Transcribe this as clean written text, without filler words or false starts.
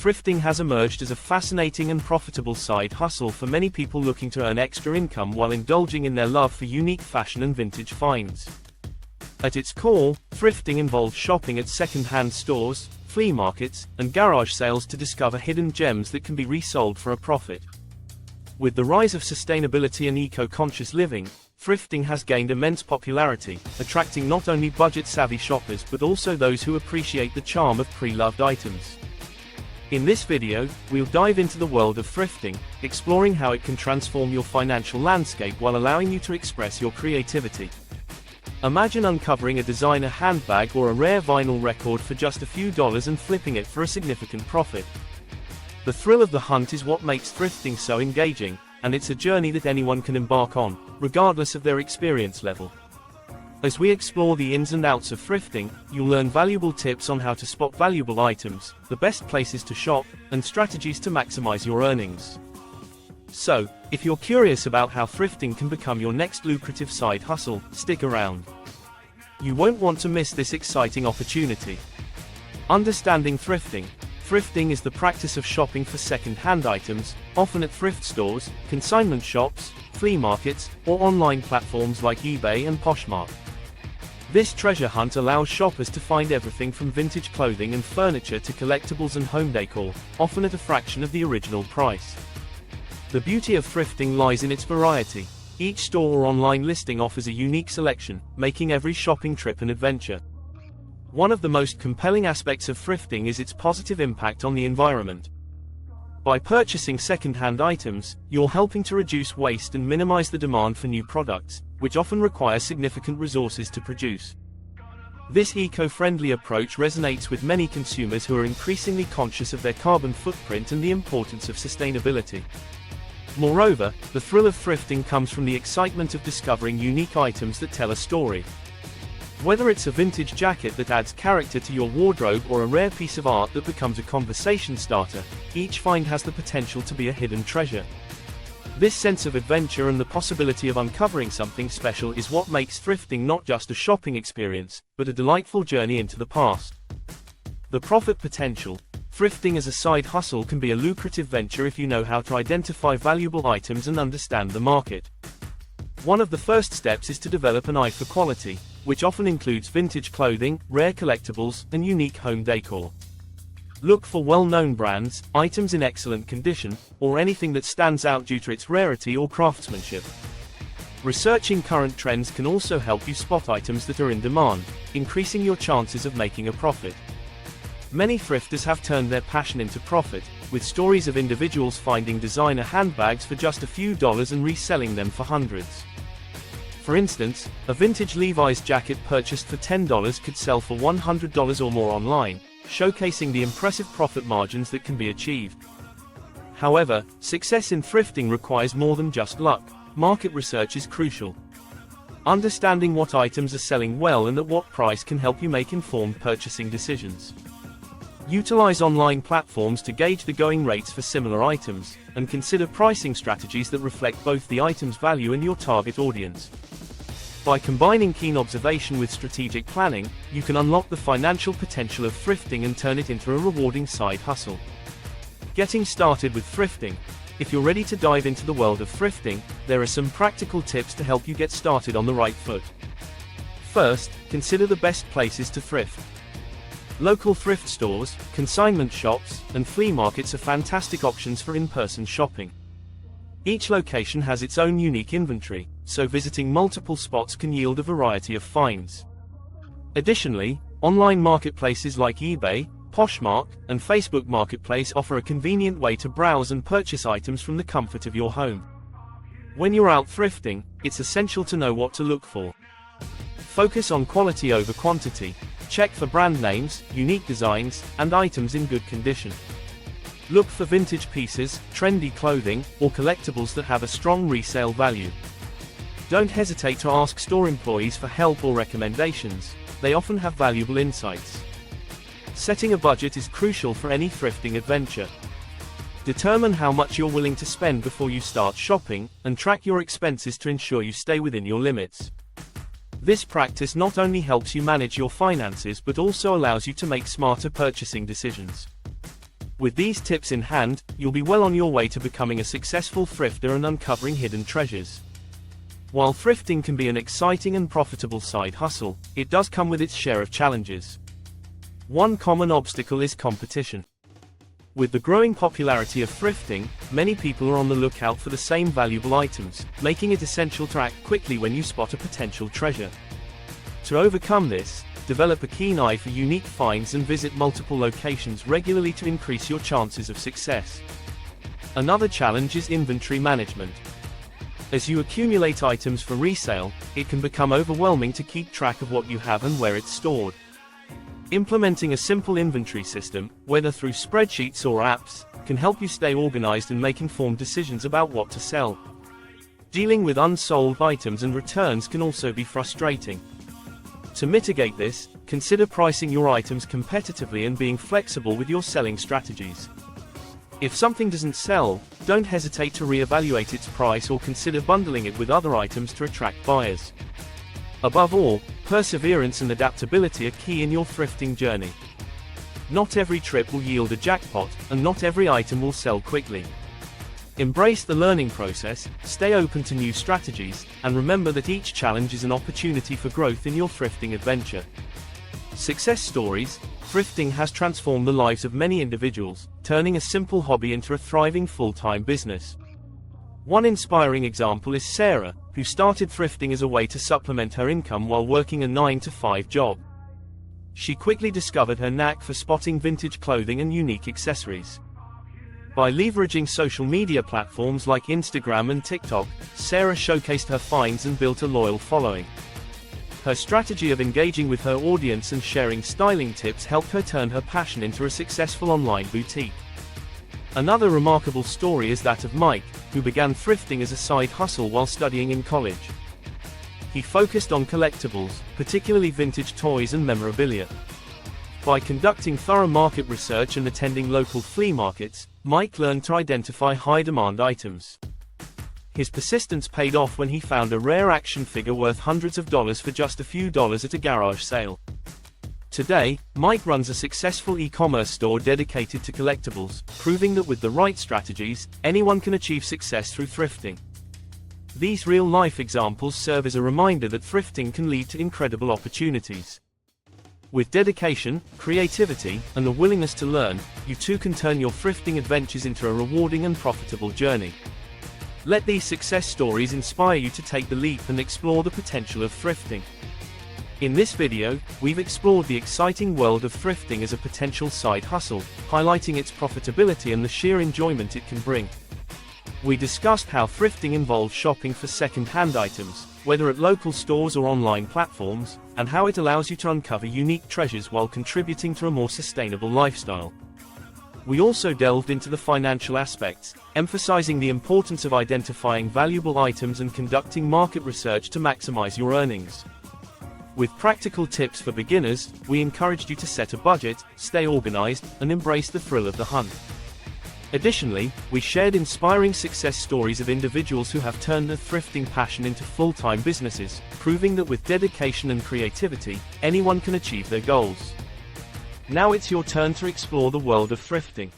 thrifting has emerged as a fascinating and profitable side hustle for many people looking to earn extra income while indulging in their love for unique fashion and vintage finds. At its core, thrifting involves shopping at second-hand stores, flea markets, and garage sales to discover hidden gems that can be resold for a profit. With the rise of sustainability and eco-conscious living, thrifting has gained immense popularity, attracting not only budget-savvy shoppers but also those who appreciate the charm of pre-loved items. In this video, we'll dive into the world of thrifting, exploring how it can transform your financial landscape while allowing you to express your creativity. Imagine uncovering a designer handbag or a rare vinyl record for just a few dollars and flipping it for a significant profit. The thrill of the hunt is what makes thrifting so engaging, and it's a journey that anyone can embark on, regardless of their experience level. As we explore the ins and outs of thrifting, you'll learn valuable tips on how to spot valuable items, the best places to shop, and strategies to maximize your earnings. So, if you're curious about how thrifting can become your next lucrative side hustle, stick around. You won't want to miss this exciting opportunity. Understanding thrifting. Thrifting is the practice of shopping for second-hand items, often at thrift stores, consignment shops, flea markets, or online platforms like eBay and Poshmark. This treasure hunt allows shoppers to find everything from vintage clothing and furniture to collectibles and home decor, often at a fraction of the original price. The beauty of thrifting lies in its variety. Each store or online listing offers a unique selection, making every shopping trip an adventure. One of the most compelling aspects of thrifting is its positive impact on the environment. By purchasing second-hand items, you're helping to reduce waste and minimize the demand for new products, which often require significant resources to produce. This eco-friendly approach resonates with many consumers who are increasingly conscious of their carbon footprint and the importance of sustainability. Moreover, the thrill of thrifting comes from the excitement of discovering unique items that tell a story. Whether it's a vintage jacket that adds character to your wardrobe or a rare piece of art that becomes a conversation starter, each find has the potential to be a hidden treasure. This sense of adventure and the possibility of uncovering something special is what makes thrifting not just a shopping experience, but a delightful journey into the past. The profit potential. Thrifting as a side hustle can be a lucrative venture if you know how to identify valuable items and understand the market. One of the first steps is to develop an eye for quality, which often includes vintage clothing, rare collectibles, and unique home decor. Look for well-known brands, items in excellent condition, or anything that stands out due to its rarity or craftsmanship. Researching current trends can also help you spot items that are in demand, increasing your chances of making a profit. Many thrifters have turned their passion into profit, with stories of individuals finding designer handbags for just a few dollars and reselling them for hundreds. For instance, a vintage Levi's jacket purchased for $10 could sell for $100 or more online, showcasing the impressive profit margins that can be achieved. However, success in thrifting requires more than just luck. Market research is crucial. Understanding what items are selling well and at what price can help you make informed purchasing decisions. Utilize online platforms to gauge the going rates for similar items, and consider pricing strategies that reflect both the item's value and your target audience. By combining keen observation with strategic planning, you can unlock the financial potential of thrifting and turn it into a rewarding side hustle. Getting started with thrifting. If you're ready to dive into the world of thrifting, there are some practical tips to help you get started on the right foot. First, consider the best places to thrift. Local thrift stores, consignment shops, and flea markets are fantastic options for in-person shopping. Each location has its own unique inventory, so visiting multiple spots can yield a variety of finds. Additionally, online marketplaces like eBay, Poshmark, and Facebook Marketplace offer a convenient way to browse and purchase items from the comfort of your home. When you're out thrifting, it's essential to know what to look for. Focus on quality over quantity. Check for brand names, unique designs, and items in good condition. Look for vintage pieces, trendy clothing, or collectibles that have a strong resale value. Don't hesitate to ask store employees for help or recommendations. They often have valuable insights. Setting a budget is crucial for any thrifting adventure. Determine how much you're willing to spend before you start shopping, and track your expenses to ensure you stay within your limits. This practice not only helps you manage your finances but also allows you to make smarter purchasing decisions. With these tips in hand, you'll be well on your way to becoming a successful thrifter and uncovering hidden treasures. While thrifting can be an exciting and profitable side hustle, it does come with its share of challenges. One common obstacle is competition. With the growing popularity of thrifting, many people are on the lookout for the same valuable items, making it essential to act quickly when you spot a potential treasure. To overcome this, develop a keen eye for unique finds and visit multiple locations regularly to increase your chances of success. Another challenge is inventory management. As you accumulate items for resale, it can become overwhelming to keep track of what you have and where it's stored. Implementing a simple inventory system, whether through spreadsheets or apps, can help you stay organized and make informed decisions about what to sell. Dealing with unsold items and returns can also be frustrating. To mitigate this, consider pricing your items competitively and being flexible with your selling strategies. If something doesn't sell, don't hesitate to reevaluate its price or consider bundling it with other items to attract buyers. Above all, perseverance and adaptability are key in your thrifting journey. Not every trip will yield a jackpot, and not every item will sell quickly. Embrace the learning process, stay open to new strategies, and remember that each challenge is an opportunity for growth in your thrifting adventure. Success stories. Thrifting has transformed the lives of many individuals, turning a simple hobby into a thriving full-time business. One inspiring example is Sarah, who started thrifting as a way to supplement her income while working a 9-to-5 job. She quickly discovered her knack for spotting vintage clothing and unique accessories. By leveraging social media platforms like Instagram and TikTok, Sarah showcased her finds and built a loyal following. Her strategy of engaging with her audience and sharing styling tips helped her turn her passion into a successful online boutique. Another remarkable story is that of Mike, who began thrifting as a side hustle while studying in college. He focused on collectibles, particularly vintage toys and memorabilia. By conducting thorough market research and attending local flea markets, Mike learned to identify high-demand items. His persistence paid off when he found a rare action figure worth hundreds of dollars for just a few dollars at a garage sale. Today, Mike runs a successful e-commerce store dedicated to collectibles, proving that with the right strategies, anyone can achieve success through thrifting. These real-life examples serve as a reminder that thrifting can lead to incredible opportunities. With dedication, creativity, and the willingness to learn, you too can turn your thrifting adventures into a rewarding and profitable journey. Let these success stories inspire you to take the leap and explore the potential of thrifting. In this video, we've explored the exciting world of thrifting as a potential side hustle, highlighting its profitability and the sheer enjoyment it can bring. We discussed how thrifting involves shopping for second-hand items, whether at local stores or online platforms, and how it allows you to uncover unique treasures while contributing to a more sustainable lifestyle. We also delved into the financial aspects, emphasizing the importance of identifying valuable items and conducting market research to maximize your earnings. With practical tips for beginners, we encouraged you to set a budget, stay organized, and embrace the thrill of the hunt. Additionally, we shared inspiring success stories of individuals who have turned their thrifting passion into full-time businesses, proving that with dedication and creativity, anyone can achieve their goals. Now it's your turn to explore the world of thrifting.